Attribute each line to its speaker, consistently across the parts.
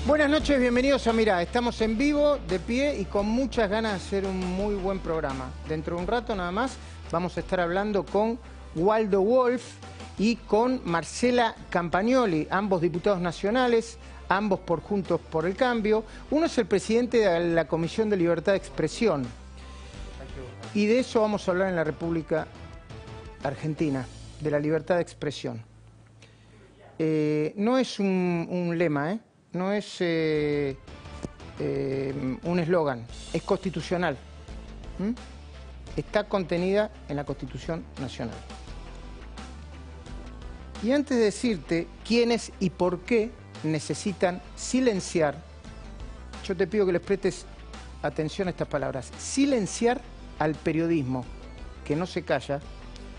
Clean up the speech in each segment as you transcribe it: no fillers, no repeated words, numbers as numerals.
Speaker 1: Buenas noches, bienvenidos a Mirá. Estamos en vivo, de pie y con muchas ganas de hacer un muy buen programa. Dentro de un rato nada más vamos a estar hablando con Waldo Wolf y con Marcela Campagnoli, ambos diputados nacionales, ambos por Juntos por el Cambio. Uno es el presidente de la Comisión de Libertad de Expresión. Y de eso vamos a hablar en la República Argentina, de la libertad de expresión. No es un lema, no es un eslogan, es constitucional. Está contenida en la Constitución Nacional. Y antes de decirte quiénes y por qué necesitan silenciar, yo te pido que les prestes atención a estas palabras. Silenciar al periodismo que no se calla,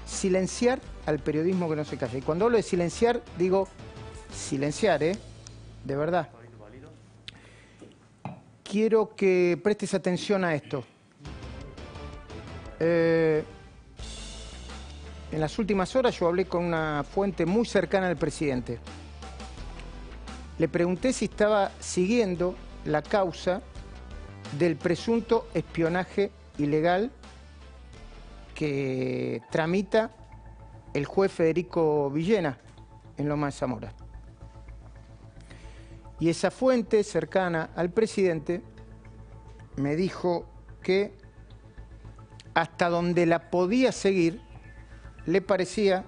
Speaker 1: silenciar al periodismo que no se calla. Y cuando hablo de silenciar, digo silenciar, de verdad. Quiero que prestes atención a esto. En las últimas horas yo hablé con una fuente muy cercana al presidente. Le pregunté si estaba siguiendo la causa del presunto espionaje ilegal que tramita el juez Federico Villena en Lomas de Zamora. Y esa fuente cercana al presidente me dijo que hasta donde la podía seguir le parecía,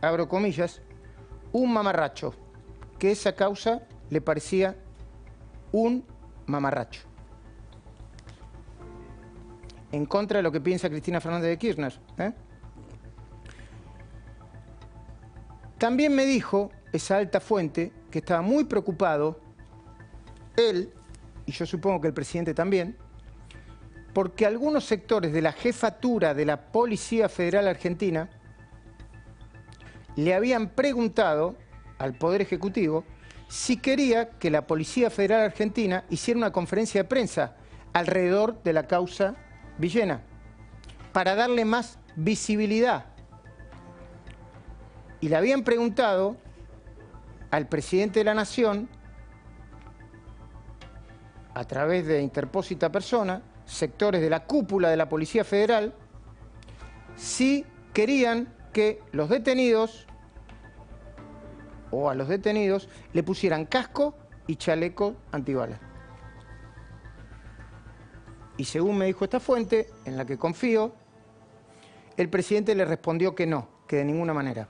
Speaker 1: abro comillas, un mamarracho, que esa causa le parecía un mamarracho. En contra de lo que piensa Cristina Fernández de Kirchner. También me dijo esa alta fuente que estaba muy preocupado, él, y yo supongo que el presidente también, porque algunos sectores de la jefatura de la Policía Federal Argentina le habían preguntado al Poder Ejecutivo si quería que la Policía Federal Argentina hiciera una conferencia de prensa alrededor de la causa Villena, para darle más visibilidad. Y le habían preguntado al presidente de la Nación, a través de interpósita persona, sectores de la cúpula de la Policía Federal, si querían que los detenidos, o a los detenidos, le pusieran casco y chaleco antibalas. Y según me dijo esta fuente, en la que confío, el presidente le respondió que no, que de ninguna manera.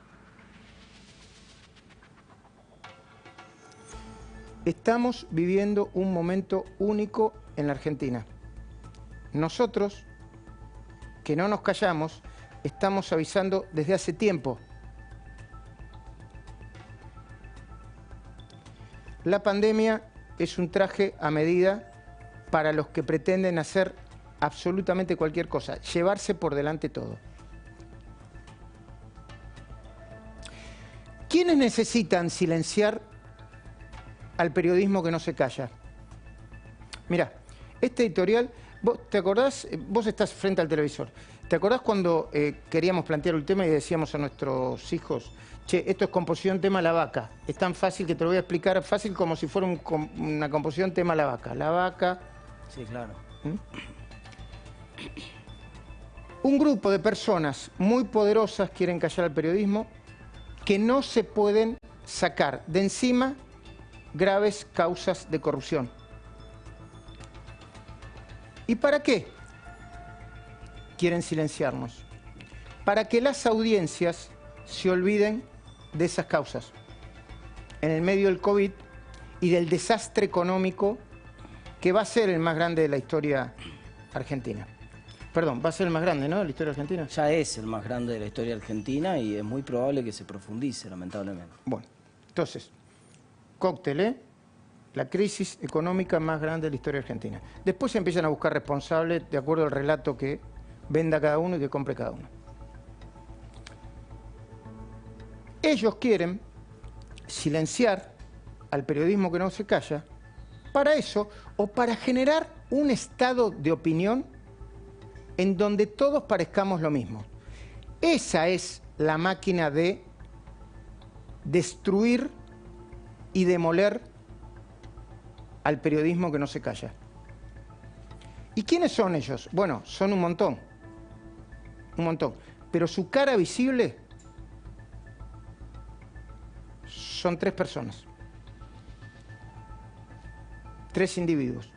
Speaker 1: Estamos viviendo un momento único en la Argentina. Nosotros, que no nos callamos, estamos avisando desde hace tiempo. La pandemia es un traje a medida para los que pretenden hacer absolutamente cualquier cosa, llevarse por delante todo. ¿Quiénes necesitan silenciar al periodismo que no se calla? Mirá, este editorial, ¿vos te acordás? Vos estás frente al televisor. ¿Te acordás cuando queríamos plantear el tema y decíamos a nuestros hijos, che, esto es composición tema la vaca? Es tan fácil que te lo voy a explicar, fácil como si fuera una composición tema la vaca. La vaca...
Speaker 2: Sí, claro.
Speaker 1: Un grupo de personas muy poderosas quieren callar al periodismo, que no se pueden sacar de encima graves causas de corrupción. ¿Y para qué quieren silenciarnos? Para que las audiencias se olviden de esas causas en el medio del COVID y del desastre económico que va a ser el más grande de la historia argentina. Perdón, va a ser el más grande, ¿no?, de la historia argentina.
Speaker 2: Ya es el más grande de la historia argentina y es muy probable que se profundice, lamentablemente.
Speaker 1: Bueno, entonces, cóctel, la crisis económica más grande de la historia argentina. Después se empiezan a buscar responsables de acuerdo al relato que venda cada uno y que compre cada uno. Ellos quieren silenciar al periodismo que no se calla para eso o para generar un estado de opinión en donde todos parezcamos lo mismo. Esa es la máquina de destruir y demoler al periodismo que no se calla. ¿Y quiénes son ellos? Bueno, son un montón, pero su cara visible son 3 personas, 3 individuos.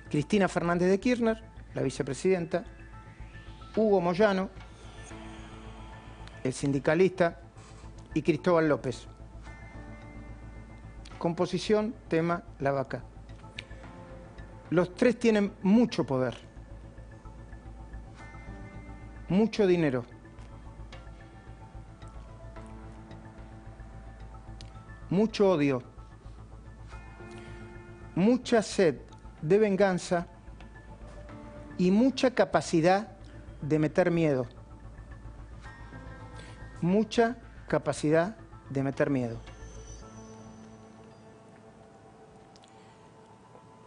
Speaker 1: Cristina Fernández de Kirchner, la vicepresidenta, Hugo Moyano, el sindicalista, y Cristóbal López. Composición, tema, la vaca. Los 3 tienen mucho poder, mucho dinero, mucho odio, mucha sed de venganza y mucha capacidad de meter miedo. Mucha capacidad de meter miedo.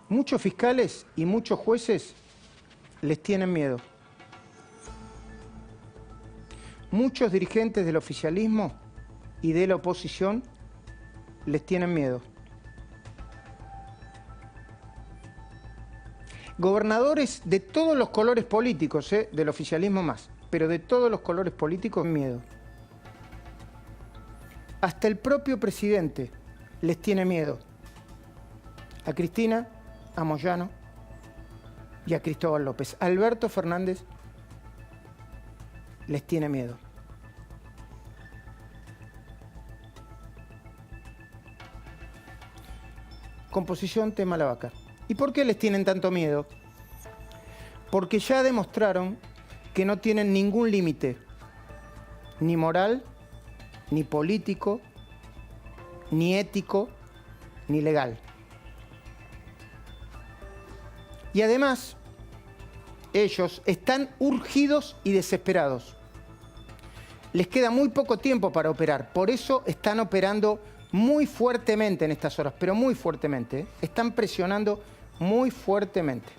Speaker 1: Muchos fiscales y muchos jueces les tienen miedo. Muchos dirigentes del oficialismo y de la oposición les tienen miedo. Gobernadores de todos los colores políticos, del oficialismo más, pero de todos los colores políticos, miedo. Hasta el propio presidente les tiene miedo. A Cristina, a Moyano y a Cristóbal López. Alberto Fernández les tiene miedo. Composición, tema, la vaca. ¿Y por qué les tienen tanto miedo? Porque ya demostraron que no tienen ningún límite, ni moral, ni político, ni ético, ni legal. Y además, ellos están urgidos y desesperados. Les queda muy poco tiempo para operar, por eso están operando muy fuertemente en estas horas, pero muy fuertemente, ¿eh? Están presionando muy fuertemente.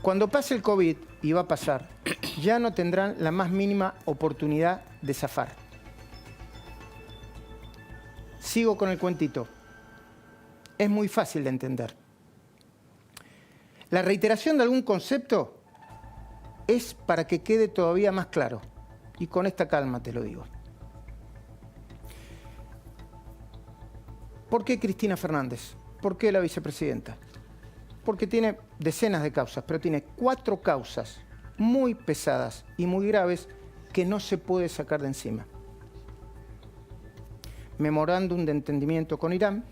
Speaker 1: Cuando pase el COVID, y va a pasar, ya no tendrán la más mínima oportunidad de zafar. Sigo con el cuentito. Es muy fácil de entender. La reiteración de algún concepto es para que quede todavía más claro. Y con esta calma te lo digo. ¿Por qué Cristina Fernández? ¿Por qué la vicepresidenta? Porque tiene decenas de causas, pero tiene 4 causas muy pesadas y muy graves que no se puede sacar de encima. Memorándum de entendimiento con Irán,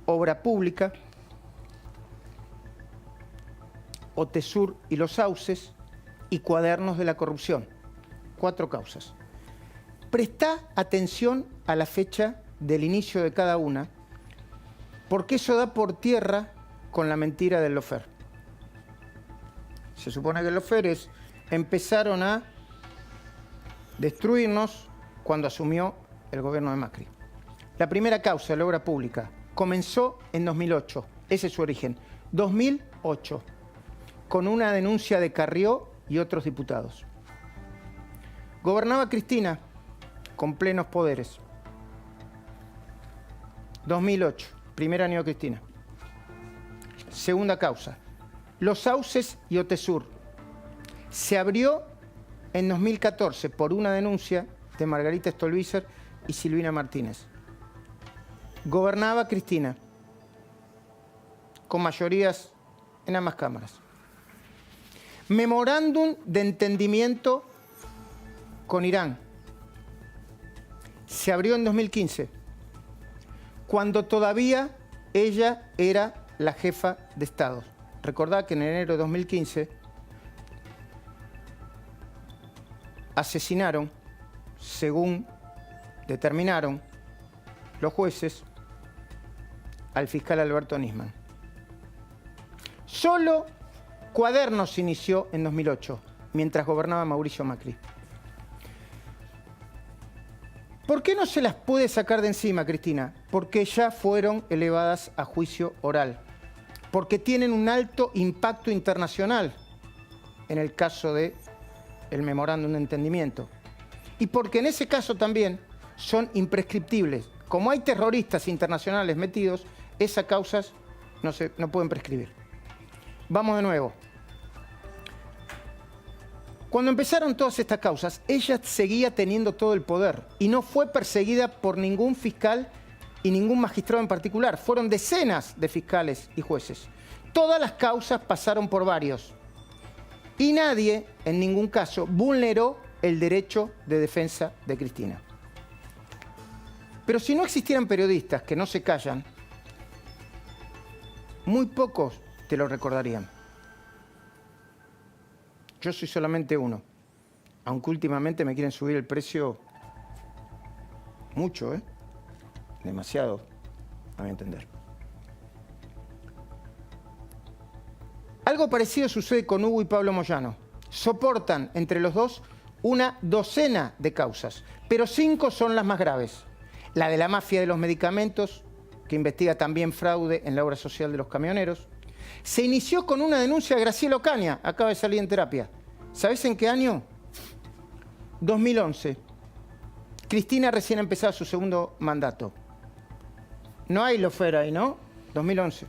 Speaker 1: obra pública, OTESUR y los sauces y cuadernos de la corrupción. 4 causas. Presta atención a la fecha del inicio de cada una, porque eso da por tierra con la mentira del lawfare. Se supone que los lawfares empezaron a destruirnos cuando asumió el gobierno de Macri. La primera causa, la obra pública, comenzó en 2008, ese es su origen, 2008, con una denuncia de Carrió y otros diputados. Gobernaba Cristina con plenos poderes. 2008, primer año de Cristina. Segunda causa, los sauces y OTESUR. Se abrió en 2014 por una denuncia de Margarita Stolbizer y Silvina Martínez. Gobernaba Cristina, con mayorías en ambas cámaras. Memorándum de entendimiento con Irán. Se abrió en 2015, cuando todavía ella era la jefa de Estado. Recordad que en enero de 2015 asesinaron, según determinaron los jueces, al fiscal Alberto Nisman. Solo Cuadernos se inició en 2008, mientras gobernaba Mauricio Macri. ¿Por qué no se las puede sacar de encima, Cristina? Porque ya fueron elevadas a juicio oral. Porque tienen un alto impacto internacional, en el caso del memorándum de entendimiento. y porque en ese caso también son imprescriptibles. Como hay terroristas internacionales metidos, esas causas no pueden prescribir. Vamos de nuevo. Cuando empezaron todas estas causas, ella seguía teniendo todo el poder y no fue perseguida por ningún fiscal y ningún magistrado en particular. Fueron decenas de fiscales y jueces. Todas las causas pasaron por varios. Y nadie, en ningún caso, vulneró el derecho de defensa de Cristina. Pero si no existieran periodistas que no se callan, muy pocos te lo recordarían. Yo soy solamente uno, aunque últimamente me quieren subir el precio mucho, demasiado, a mi entender. Algo parecido sucede con Hugo y Pablo Moyano. Soportan entre los dos una docena de causas, pero 5 son las más graves. La de la mafia de los medicamentos, que investiga también fraude en la obra social de los camioneros. Se inició con una denuncia de Graciela Ocaña, acaba de salir en terapia. ¿Sabés en qué año? 2011. Cristina recién empezaba su segundo mandato. No hay lofer ahí, ¿no? 2011.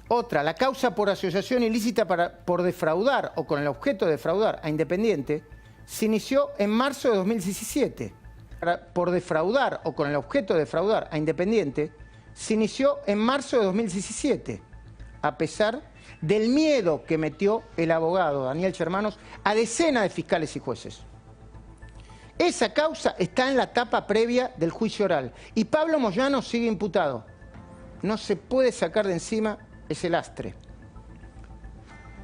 Speaker 1: Otra, la causa por asociación ilícita por defraudar o con el objeto de defraudar a Independiente, se inició en marzo de 2017. Por defraudar o con el objeto de defraudar a Independiente, se inició en marzo de 2017, a pesar del miedo que metió el abogado Daniel Shermanos a decenas de fiscales y jueces. Esa causa está en la etapa previa del juicio oral y Pablo Moyano sigue imputado. No se puede sacar de encima ese lastre.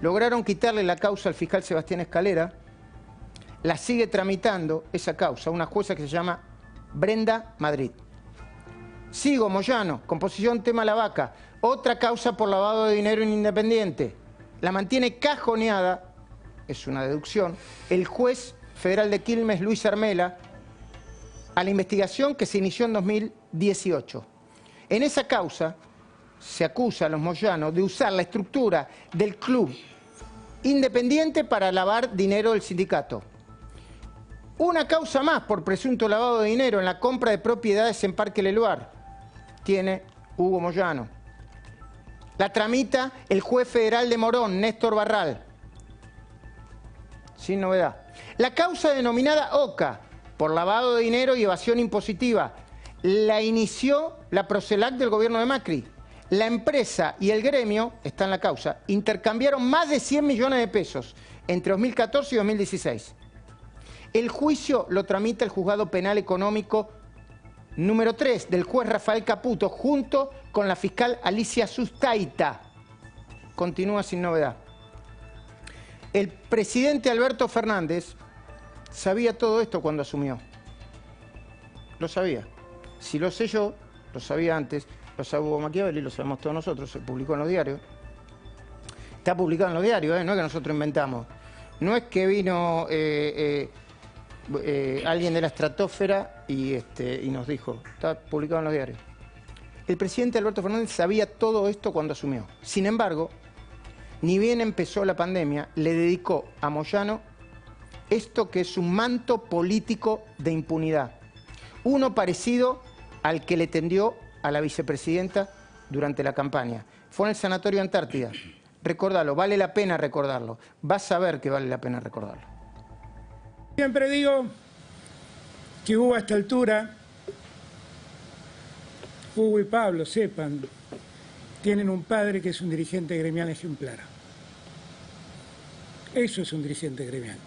Speaker 1: Lograron quitarle la causa al fiscal Sebastián Escalera. La sigue tramitando esa causa una jueza que se llama Brenda Madrid. Sigo, Moyano, composición tema La Vaca, otra causa por lavado de dinero en Independiente. La mantiene cajoneada, es una deducción, el juez federal de Quilmes, Luis Armela, a la investigación que se inició en 2018. En esa causa se acusa a los Moyano de usar la estructura del club Independiente para lavar dinero del sindicato. Una causa más por presunto lavado de dinero en la compra de propiedades en Parque Leluar. Tiene Hugo Moyano. La tramita el juez federal de Morón, Néstor Barral. Sin novedad. La causa denominada OCA, por lavado de dinero y evasión impositiva, la inició la Procelac del gobierno de Macri. La empresa y el gremio, está en la causa, intercambiaron más de 100 millones de pesos entre 2014 y 2016. El juicio lo tramita el Juzgado Penal Económico número 3 del juez Rafael Caputo, junto con la fiscal Alicia Sustaita. Continúa sin novedad. El presidente Alberto Fernández sabía todo esto cuando asumió. Lo sabía. Si lo sé yo, lo sabía antes, lo sabe Hugo Machiavelli, lo sabemos todos nosotros, se publicó en los diarios. Está publicado en los diarios, no es que nosotros inventamos. No es que vino alguien de la estratosfera y nos dijo, está publicado en los diarios. El presidente Alberto Fernández sabía todo esto cuando asumió. Sin embargo, ni bien empezó la pandemia, le dedicó a Moyano esto que es un manto político de impunidad. Uno parecido al que le tendió a la vicepresidenta durante la campaña. Fue en el Sanatorio Antártida. Recordalo, vale la pena recordarlo. Vas a ver que vale la pena recordarlo.
Speaker 3: Siempre digo que Hugo a esta altura, Hugo y Pablo, sepan, tienen un padre que es un dirigente gremial ejemplar. Eso es un dirigente gremial.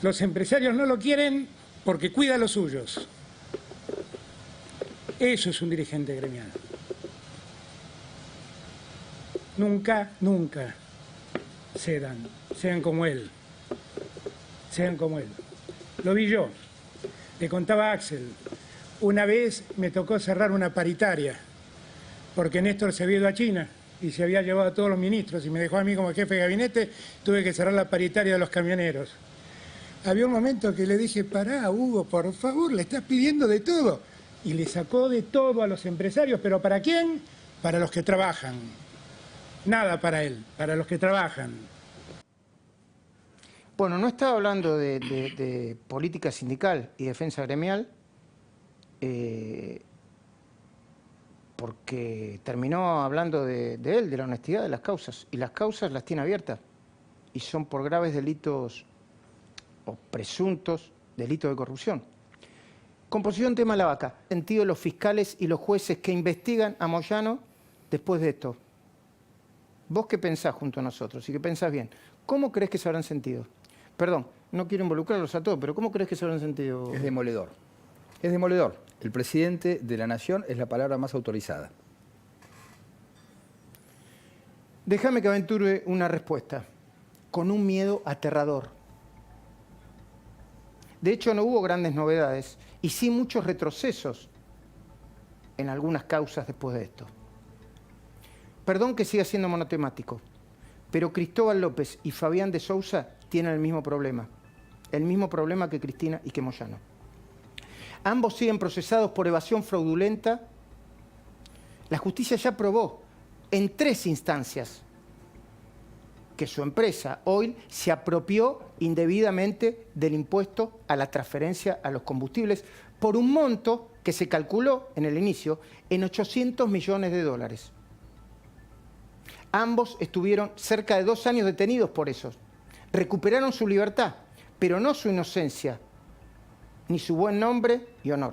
Speaker 3: Los empresarios no lo quieren porque cuida a los suyos. Eso es un dirigente gremial. Nunca, nunca cedan, sean como él. Sean como él. Lo vi yo. Le contaba a Axel. Una vez me tocó cerrar una paritaria porque Néstor se había ido a China y se había llevado a todos los ministros y me dejó a mí como jefe de gabinete, tuve que cerrar la paritaria de los camioneros. Había un momento que le dije, pará, Hugo, por favor, le estás pidiendo de todo. Y le sacó de todo a los empresarios, ¿pero para quién? Para los que trabajan. nada para él, para los que trabajan.
Speaker 1: Bueno, no estaba hablando de política sindical y defensa gremial, porque terminó hablando de él, de la honestidad de las causas, y las causas las tiene abiertas, y son por graves delitos o presuntos delitos de corrupción. Composición tema la vaca. Sentido los fiscales y los jueces que investigan a Moyano después de esto. Vos qué pensás junto a nosotros y que pensás bien, ¿cómo crees que se habrán sentido? Perdón, no quiero involucrarlos a todos, pero ¿cómo crees que se habrán sentido?
Speaker 4: Es demoledor. Es demoledor. El presidente de la Nación es la palabra más autorizada.
Speaker 1: Déjame que aventure una respuesta, con un miedo aterrador. De hecho, no hubo grandes novedades y sí muchos retrocesos en algunas causas después de esto. Perdón que siga siendo monotemático, pero Cristóbal López y Fabián de Sousa tienen el mismo problema que Cristina y que Moyano. Ambos siguen procesados por evasión fraudulenta. La justicia ya probó en 3 instancias que su empresa, Oil, se apropió indebidamente del impuesto a la transferencia a los combustibles por un monto que se calculó en el inicio en $800 millones. Ambos estuvieron cerca de 2 años detenidos por eso. Recuperaron su libertad, pero no su inocencia, ni su buen nombre y honor.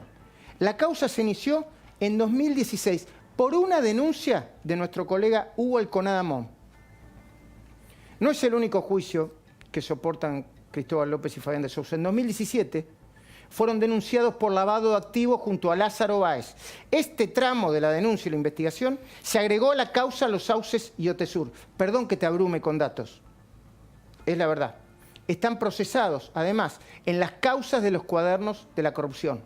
Speaker 1: La causa se inició en 2016 por una denuncia de nuestro colega Hugo Elconada Mon. No es el único juicio que soportan Cristóbal López y Fabián de Sousa. En 2017 fueron denunciados por lavado de activos junto a Lázaro Báez. Este tramo de la denuncia y la investigación se agregó a la causa Los Sauces y Otesur. Perdón que te abrume con datos. Es la verdad. Están procesados, además, en las causas de los cuadernos de la corrupción.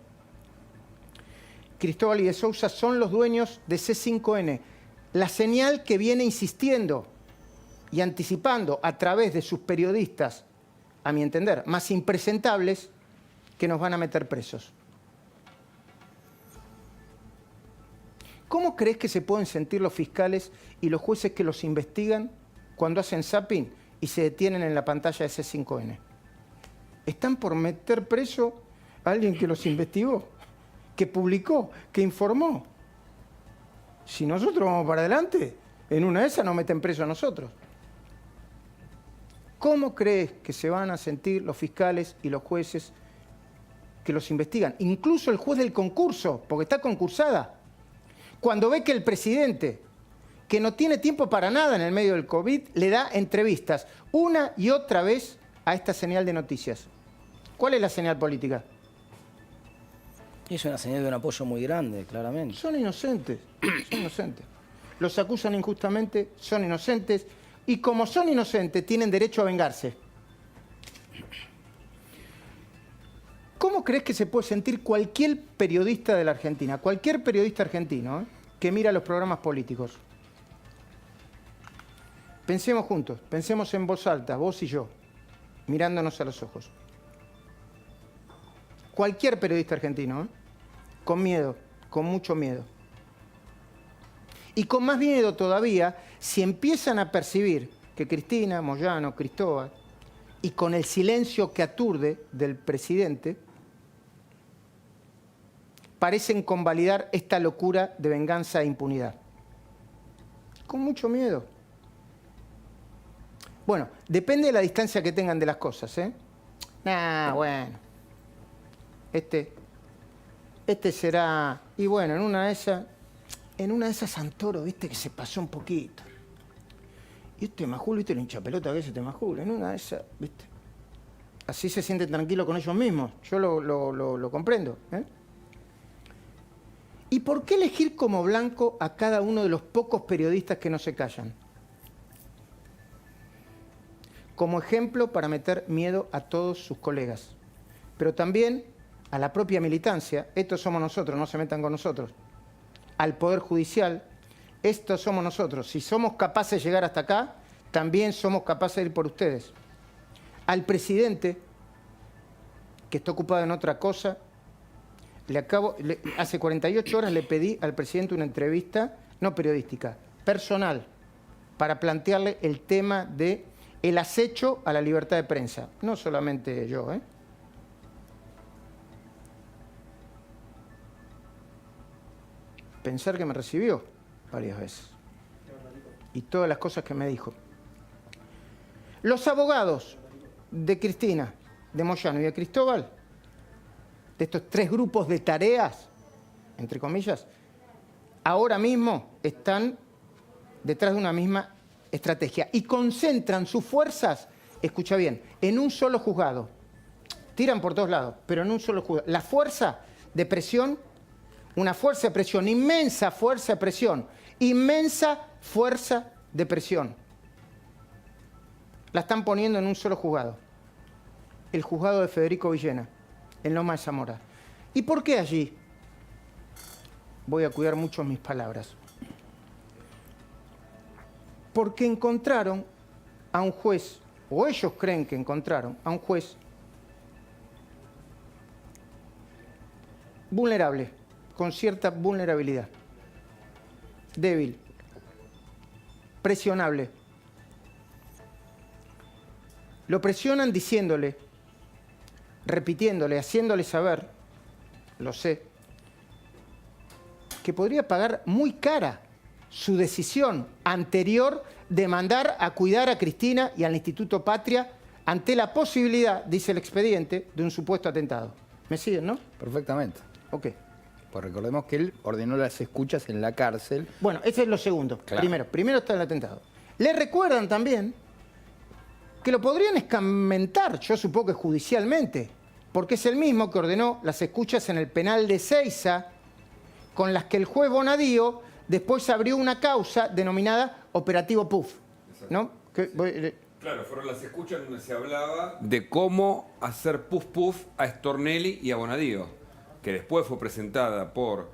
Speaker 1: Cristóbal y de Sousa son los dueños de C5N, la señal que viene insistiendo y anticipando a través de sus periodistas, a mi entender, más impresentables, que nos van a meter presos. ¿Cómo crees que se pueden sentir los fiscales y los jueces que los investigan cuando hacen zapping y se detienen en la pantalla de C5N? Están por meter preso a alguien que los investigó, que publicó, que informó. Si nosotros vamos para adelante, en una de esas nos meten preso a nosotros. ¿Cómo crees que se van a sentir los fiscales y los jueces que los investigan? Incluso el juez del concurso, porque está concursada, cuando ve que el presidente, que no tiene tiempo para nada en el medio del COVID, le da entrevistas una y otra vez a esta señal de noticias. ¿Cuál es la señal política?
Speaker 2: Es una señal de un apoyo muy grande, claramente.
Speaker 1: Son inocentes, son inocentes. Los acusan injustamente, son inocentes, y como son inocentes, tienen derecho a vengarse. ¿Cómo crees que se puede sentir cualquier periodista de la Argentina, cualquier periodista argentino, que mira los programas políticos? Pensemos juntos, pensemos en voz alta, vos y yo, mirándonos a los ojos. Cualquier periodista argentino, con miedo, con mucho miedo. Y con más miedo todavía, si empiezan a percibir que Cristina, Moyano, Cristóbal, y con el silencio que aturde del presidente, parecen convalidar esta locura de venganza e impunidad. Con mucho miedo. Bueno, depende de la distancia que tengan de las cosas, ¿eh? Bueno. Este será... Y bueno, en una de esas Santoro, viste, que se pasó un poquito. Y Majul, viste, el hinchapelota que es Majul. En una de esas, viste. Así se sienten tranquilos con ellos mismos. Yo lo comprendo, ¿eh? ¿Y por qué elegir como blanco a cada uno de los pocos periodistas que no se callan? Como ejemplo para meter miedo a todos sus colegas, pero también a la propia militancia. Estos somos nosotros, no se metan con nosotros. Al Poder Judicial, estos somos nosotros. Si somos capaces de llegar hasta acá, también somos capaces de ir por ustedes. Al presidente, que está ocupado en otra cosa, hace 48 horas le pedí al presidente una entrevista, no periodística, personal, para plantearle el tema de el acecho a la libertad de prensa. No solamente yo, ¿eh? Pensar que me recibió varias veces. Y todas las cosas que me dijo. Los abogados de Cristina, de Moyano y de Cristóbal, de estos 3 grupos de tareas, entre comillas, ahora mismo están detrás de una misma estrategia y concentran sus fuerzas, escucha bien, en un solo juzgado. Tiran por todos lados, pero en un solo juzgado. La fuerza de presión, una fuerza de presión, inmensa fuerza de presión, inmensa fuerza de presión. La están poniendo en un solo juzgado. El juzgado de Federico Villena, en Loma de Zamora. ¿Y por qué allí? Voy a cuidar mucho mis palabras. Porque encontraron a un juez, o ellos creen que encontraron a un juez vulnerable, con cierta vulnerabilidad, débil, presionable. Lo presionan diciéndole, repitiéndole, haciéndole saber, lo sé, que podría pagar muy cara su decisión anterior de mandar a cuidar a Cristina y al Instituto Patria ante la posibilidad, dice el expediente, de un supuesto atentado. ¿Me siguen, no?
Speaker 4: Perfectamente.
Speaker 1: Ok.
Speaker 4: Pues recordemos que él ordenó las escuchas en la cárcel.
Speaker 1: Bueno, ese es lo segundo.
Speaker 4: Claro.
Speaker 1: Primero está el atentado. Le recuerdan también que lo podrían escarmentar, yo supongo que judicialmente, porque es el mismo que ordenó las escuchas en el penal de Seiza, con las que el juez Bonadío después abrió una causa denominada Operativo Puff, ¿no?
Speaker 5: Claro, fueron las escuchas donde se hablaba de cómo hacer puff puff a Stornelli y a Bonadío, que después fue presentada por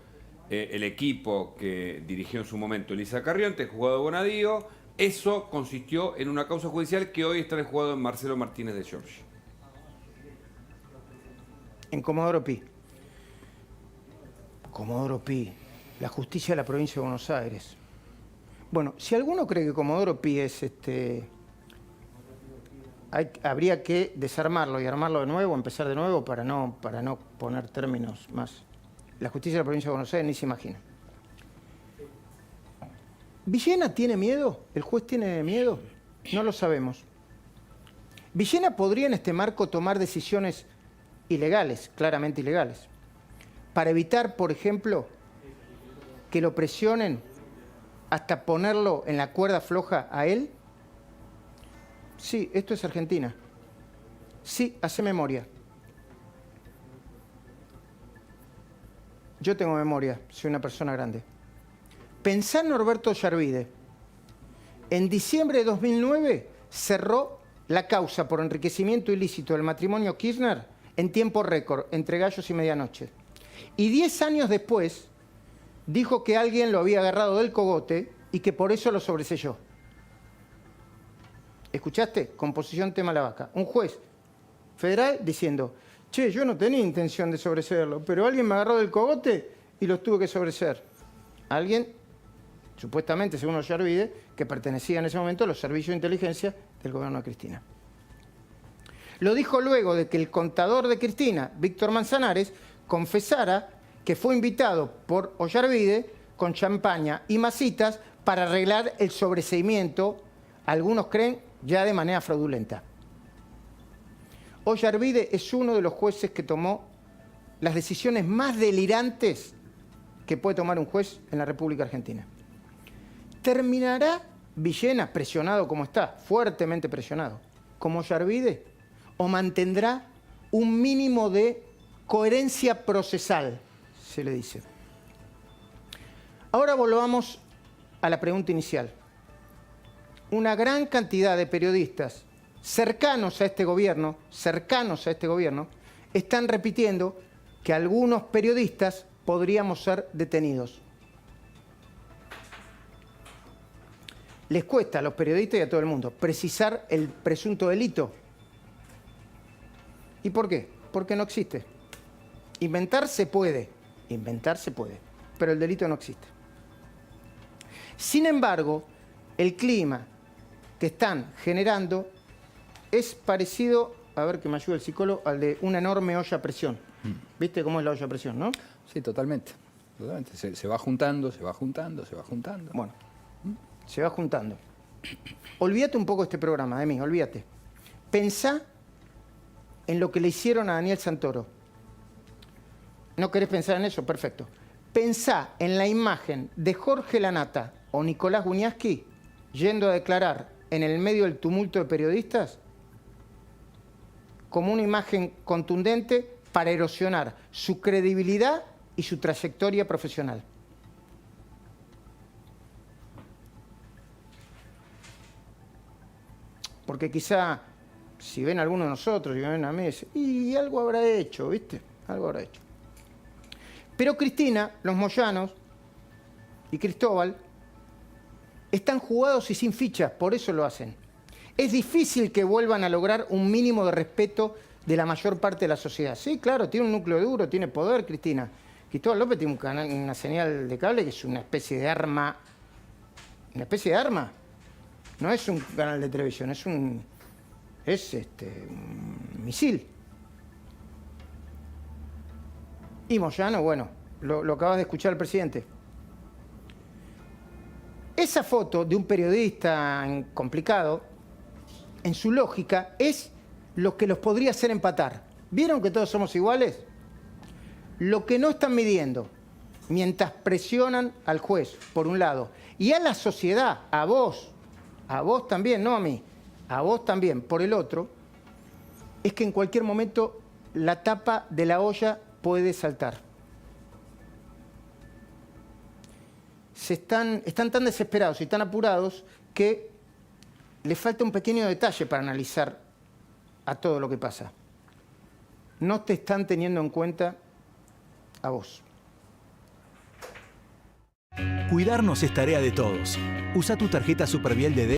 Speaker 5: el equipo que dirigió en su momento Elisa Carrionte, juzgado de Bonadío. Eso consistió en una causa judicial que hoy está en el juzgado de Marcelo Martínez de Giorgi.
Speaker 1: En Comodoro Pi. Comodoro Pi, la justicia de la provincia de Buenos Aires. Bueno, si alguno cree que Comodoro Pi es habría que desarmarlo y armarlo de nuevo, empezar de nuevo para no poner términos más. La justicia de la provincia de Buenos Aires ni se imagina. ¿Villena tiene miedo? ¿El juez tiene miedo? No lo sabemos. Villena podría en este marco tomar decisiones ilegales, claramente ilegales, para evitar, por ejemplo, que lo presionen hasta ponerlo en la cuerda floja a él. Sí, esto es Argentina. Sí, hace memoria. Yo tengo memoria, soy una persona grande. Pensá en Norberto Ollarvide. En diciembre de 2009 cerró la causa por enriquecimiento ilícito del matrimonio Kirchner en tiempo récord, entre gallos y medianoche. Y 10 años después dijo que alguien lo había agarrado del cogote y que por eso lo sobreselló. ¿Escuchaste? Composición tema la vaca. Un juez federal diciendo, che, yo no tenía intención de sobreseerlo, pero alguien me agarró del cogote y los tuve que sobreseer. Alguien, supuestamente, según Ollarvide, que pertenecía en ese momento a los servicios de inteligencia del gobierno de Cristina. Lo dijo luego de que el contador de Cristina, Víctor Manzanares, confesara que fue invitado por Ollarvide con champaña y masitas para arreglar el sobreseimiento, algunos creen, ya de manera fraudulenta. Ollarvide es uno de los jueces que tomó las decisiones más delirantes que puede tomar un juez en la República Argentina. ¿Terminará Villena, presionado como está, fuertemente presionado, como Ollarvide, o mantendrá un mínimo de coherencia procesal, se le dice? Ahora volvamos a la pregunta inicial. Una gran cantidad de periodistas cercanos a este gobierno, están repitiendo que algunos periodistas podríamos ser detenidos. Les cuesta a los periodistas y a todo el mundo precisar el presunto delito. ¿Y por qué? Porque no existe. Inventar se puede, pero el delito no existe. Sin embargo, el clima que están generando es parecido, a ver que me ayude el psicólogo, al de una enorme olla a presión. ¿Viste cómo es la olla a presión, no?
Speaker 4: Sí, totalmente. Se va juntando, se va juntando, se va juntando.
Speaker 1: Bueno, se va juntando. Olvídate un poco de este programa, de mí, olvídate. Pensá en lo que le hicieron a Daniel Santoro. ¿No querés pensar en eso? Perfecto. Pensá en la imagen de Jorge Lanata o Nicolás Guñasqui yendo a declarar en el medio del tumulto de periodistas como una imagen contundente para erosionar su credibilidad y su trayectoria profesional. Porque quizá, si ven a alguno de nosotros y me ven a mí, dicen, y algo habrá hecho, ¿viste? Algo habrá hecho. Pero Cristina, los Moyanos y Cristóbal están jugados y sin fichas, por eso lo hacen. Es difícil que vuelvan a lograr un mínimo de respeto de la mayor parte de la sociedad. Sí, claro, tiene un núcleo duro, tiene poder, Cristina. Cristóbal López tiene una señal de cable que es una especie de arma. ¿Una especie de arma? No es un canal de televisión, es un misil. Y Moyano, bueno, lo acabas de escuchar al presidente. Esa foto de un periodista complicado, en su lógica, es lo que los podría hacer empatar. ¿Vieron que todos somos iguales? Lo que no están midiendo, mientras presionan al juez, por un lado, y a la sociedad, a vos también, no a mí, a vos también, por el otro, es que en cualquier momento la tapa de la olla puede saltar. Están tan desesperados y tan apurados que les falta un pequeño detalle para analizar a todo lo que pasa. No te están teniendo en cuenta a vos.
Speaker 6: Cuidarnos es tarea de todos. Usa tu tarjeta Superviel de